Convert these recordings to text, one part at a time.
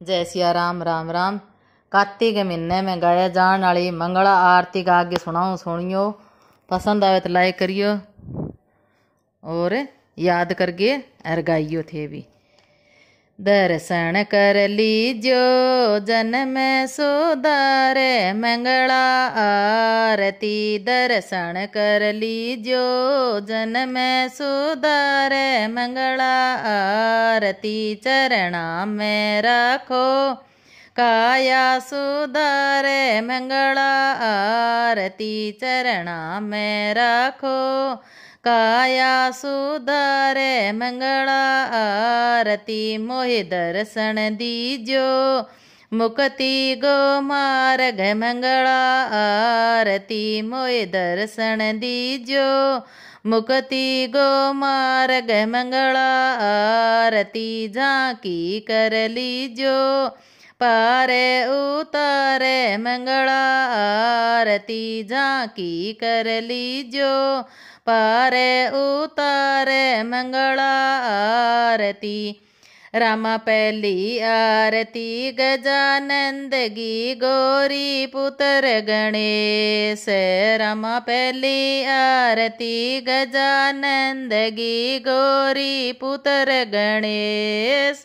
जय सिया राम राम राम। कार्तिक महीने में गाया जान वाली मंगला आरती का आगे सुनाऊं सुनियो। पसंद आवे तो लाइक करियो और याद करके और गाइयो थे भी। दर्शन कर लीजो जन्म सुधारे मंगला आरती। दर्शन कर लीजो जन्म सुधारे मंगला आरती। चरणा में रखो काया सुधारे मंगला आरती। चरणा में रखो काया सुधारे मंगला आरती। मोहि दर्शन दीजो मुक्ति गो मार्ग मंगला आरती। मोहि दर्शन दीजो मुक्ति गो मार्ग मंगला आरती। झांकी कर लीजो पारे उतारे मंगला आरती। झांकी कर लीजो पारे उतारे मंगला आरती। रामा पहली आरती गजानंद की गौरी पुत्र गणेश। रामा पहली आरती गजानंद की गौरी पुत्र गणेश।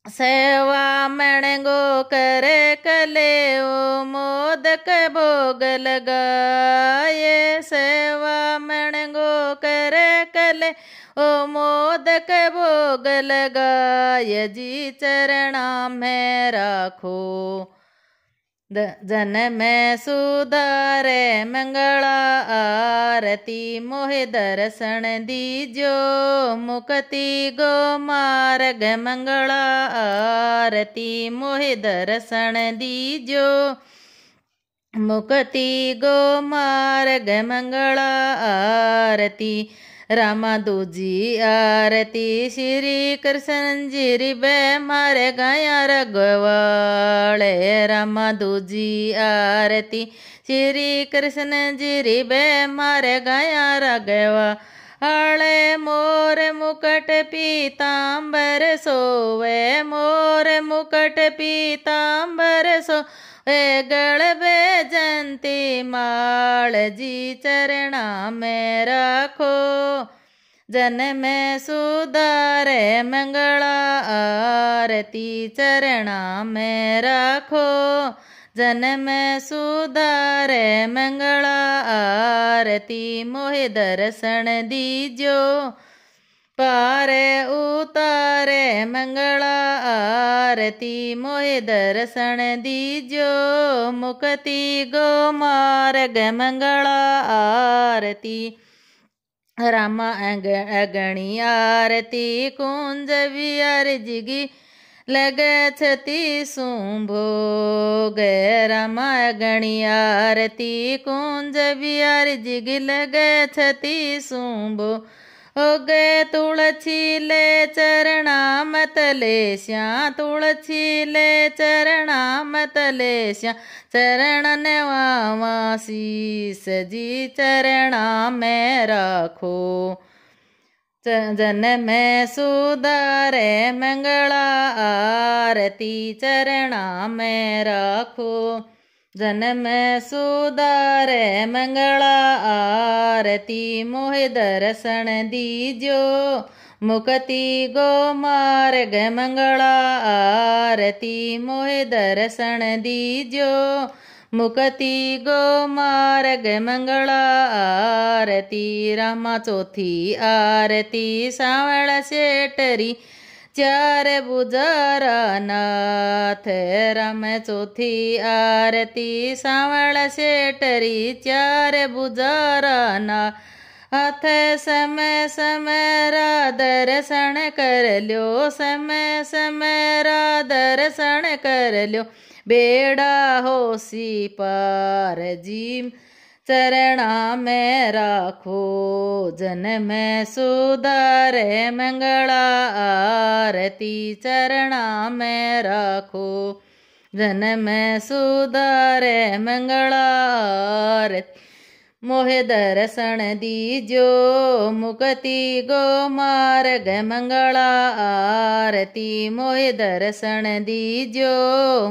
सेवा मणगो करे कले ओ मोदक भोग लगाए। सेवा मणगो करे कले ओ मोदक भोग लगाए। जी चरणा में राखो जन्म सुधारे मंगला आरती। मोहि दर्शन दीजो मुक्ति गो मार्ग मंगला आरती। मोहि दर्शन दीजो मुक्ति गो मार्ग मंगला आरती। रामा दूजी आरती श्री कृष्ण जी बे मारे गया रघुवाले। रामा दूजी आरती श्री कृष्ण जी बे मारे गया रघवा आले। मोर मुकट पीतांबर सोवे मोर मुकट पीतांबर सो गल बेजंती माल। जी चरणा में रखो जन्म सुधारे मंगला आरती। चरणा में रखो जन्म सुधारे मंगला आरती। मोहि दर्शन दीजो पारे उतारे मंगला आरती। मोहि दर्शन दीजो मुक्ति गो मार्ग मंगला आरती। रामा अगणी आरती कुंज विहार जिगी लगे छती सुभोग। रामा अगणी आरती कुंज विहार जिगी लगे छती सुभो हो गए। तुलसी ले चरणा मतले श्या तुलसी ले चरणा मतले श्या। चरण नेवावा शीस जी चरणा में रखो जन्म सुधारे मंगला आरती। चरणा में रखो जन्म सुधारे मंगला आरती। मोहि दर्शन दीजो मुक्ति गो मार्ग मंगला आरती। मोहि दर्शन दीजो मुक्ति गो मार्ग मंगला आरती। रामा चौथी आरती सावळ सेठरी चार बुझारा नाथ। राम चौथी आरती सावळ सेठरी चार बुझारा नाथ। हाथ समय समय रा दर्शन कर लो समय समय रा दर्शन कर लो। बेड़ा होसी पार जी चरणा में राखो जन्म सुधारे मंगला आरती। चरणा में राखो जन्म सुधारे मंगला आरती। मोहे दर्शन दीजो मुक्ति गो मार्ग मंगला आरती मोहे दर्शन दीजो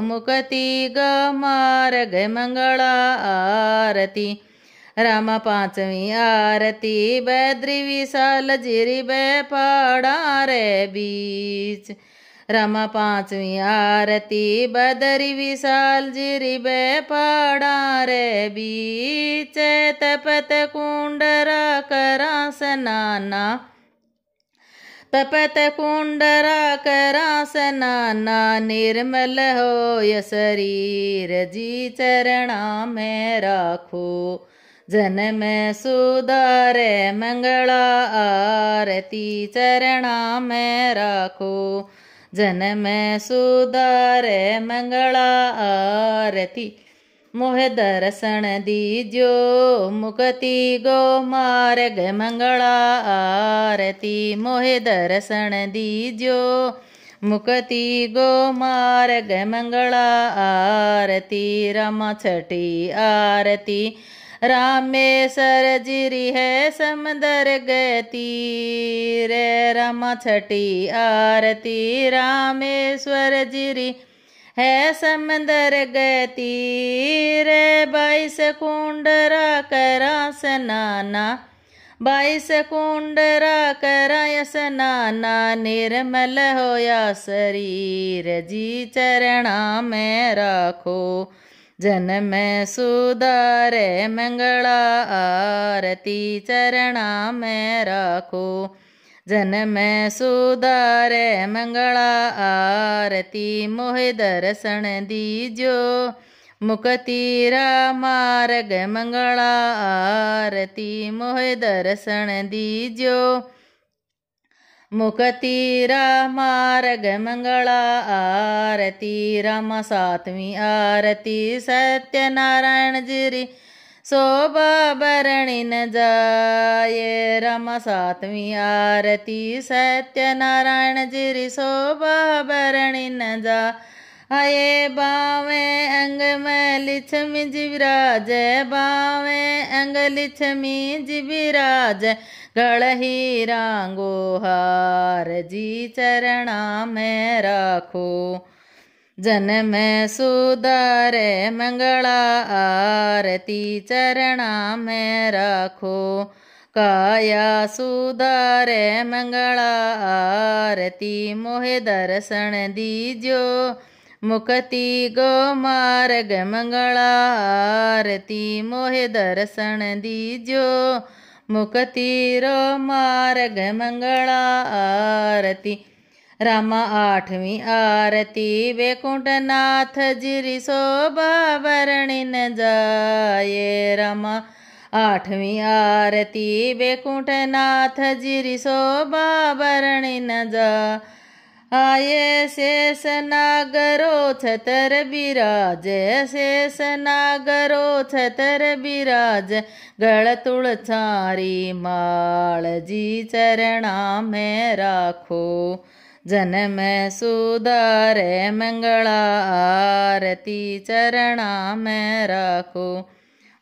मुक्ति गो मार्ग मंगला आरती रामा पांचवी आरती बैद्री विशाल जिरी बै पहाड़ा रे बीच रामा पांचवी आरती बदरी विशाल जिरी बै पहाड़ा रे बीच तपत कुंडरा करा स्नाना तपत कुंडरा करा स्नाना निर्मल होय शरीर जी चरणा में राखो जन्म सुधारे मंगला आरती चरणा में राखो जन्म सुधारे मंगला आरती मोहे दर्शन दीजो मुक्ति गो मार्ग मंगला आरती मोहे दर्शन दीजो मुक्ति गो मार्ग मंगला आरती रमा छठी आरती रामेश्वर जिरी है समंदर गति रे रमा छठी आरती रामेश्वर जिरी है समंदर गति रे 22 कुंडरा करा स्नाना 22 कुंडरा करा स्नाना निर्मल होया शरीर जी चरणा में राखो जन्म सुधारे मंगला आरती चरणा में राखो जन्म सुधारे मंगला आरती मोहे दर्शन दीजो मुक्ति रा मार्ग मंगला आरती मोहे दर्शन दीजो मुक्ति रा मार्ग मंगला आरती रामा सातवीं आरती सत्यनारायण जिरी शोभा बरणी न जाए रमा सातवीं आरती सत्यनारायण जिरी शोभा बरणी न जा आये बावे अंग में लिच्छमी जिविराज बावे अंग लिच्छमी जिविराज गढ़ हीरांगो हार जी चरणा में राखो जन्म सुधारे मंगला आरती चरणा में राखो काया सुधारे मंगला आरती मोहे दर्शन दीजो मुक्ति गो मार्ग मंगला आरती मोहे दर्शन दीजो मुक्ति रो मार्ग मंगला आरती रामा आठवीं आरती वैकुंठनाथ जिरी शोभा बरणी न जाए रामा आठवीं आरती वैकुंठनाथ जिरी शोभा बरणी न जा आये शेष नागरो छतर बिराज शेष नागरो छतर बिराज गढ़ तुलसारी माल जी चरणा में राखो जन्म सुधारे मंगला आरती चरणा में राखो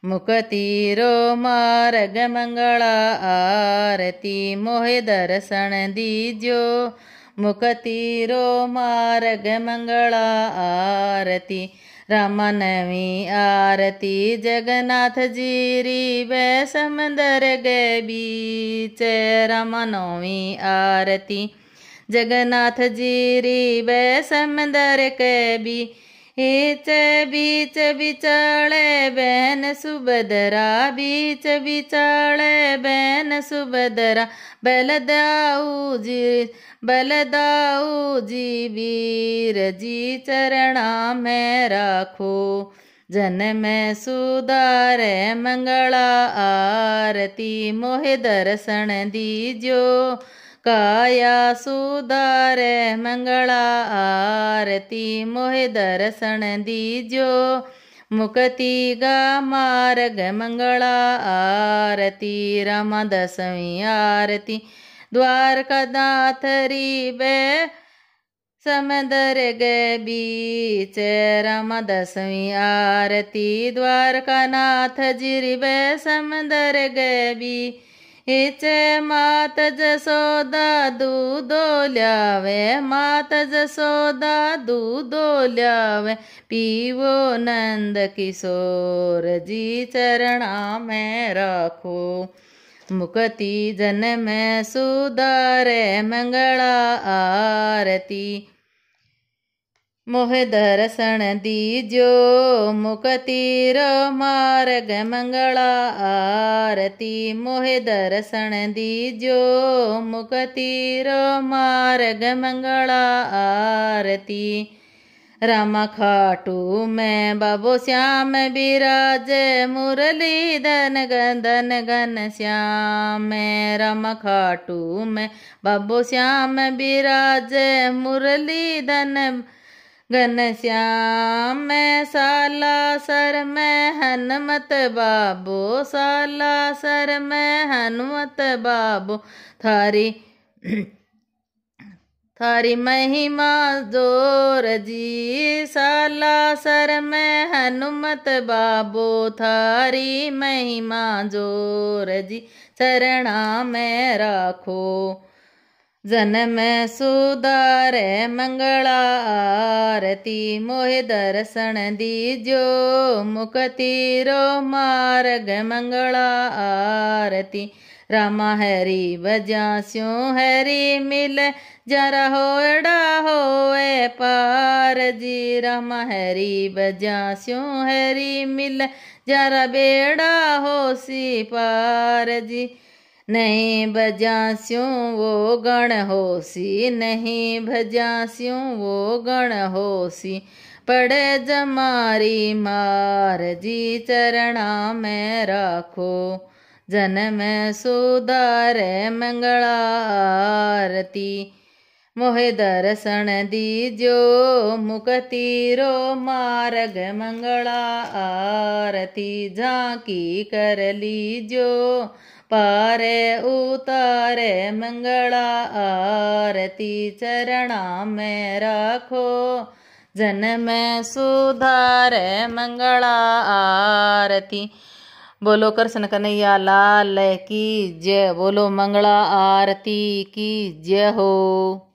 मुक्ति रो मार्ग मंगला आरती मोहे दर्शन दीजो मुक्ति रो मार्ग मंगला आरती रामा नवीं आरती जगन्नाथ जीरी वे समंदर गे बीच रामा नौवीं आरती जगन्नाथ जीरी वे समंदर के बीच बीच बिचाले बहन सुभद्रा बीच बिचाले बहन सुभद्रा बलदाऊ जी वीर जी चरणा में राखो जन्म सुधारे मंगला आरती मोहे दर्शन दीजो काया सुधारे मंगला आरती मोहे दर्शन दीजो मुक्ति गा मार्ग मंगला आरती रमा दसवीं आरती द्वारका दाथरी बे समंदर गए बीच राम 10वीं आरती द्वारका नाथ जिरिबे समंदर गए बीच मात जसोदा दूधो ल्यावे मात जसोदा दूधो ल्यावे पीवो नंद किशोर जी चरणा में राखो मुक्ति जन्म सुधारे मंगला आरती मोह दर्शन दीजो मुक्ति रो मार्ग मंगला आरती मोह दर्शन दीजो मुक्ति रो मार्ग मंगला आरती राम खाटू में बाबो श्याम बिराज मुरली धन घन श्याम राम खाटू में बाबो श्याम बिराज मुरली धन घन श्याम साला सर में हनुमत बाबो साला सर में हनुमत बाबो थारी महिमा जोर जी साला सर में हनुमत बाबो थारी महिमा जोर जी चरणा में राखो जन्म सुधारे मंगला आरती मोह दर्शन दीजो मुक्ति रो मार्ग मंगला आरती रामा हरि बजास्यो हरि मिल जरा होड़ा होए पार जी रामा हरि बजास्यो हरि मिल जरा बेड़ा होसी पार जी नहीं बजास्यों वो गण होसी नहीं भजास्यों वो गण होसी पड़े जमारी मार जी चरणा में राखो जन्म सुधारे मंगला आरती मोह दर्शन दीजो मुक्ति रो मार्ग मंगला आरती झांकी कर लीजो पारे उतारे मंगला आरती चरणा में राखो जन्म सुधारे मंगला आरती। बोलो कृष्ण कन्हैया लाल की जय। बोलो मंगला आरती की जय हो।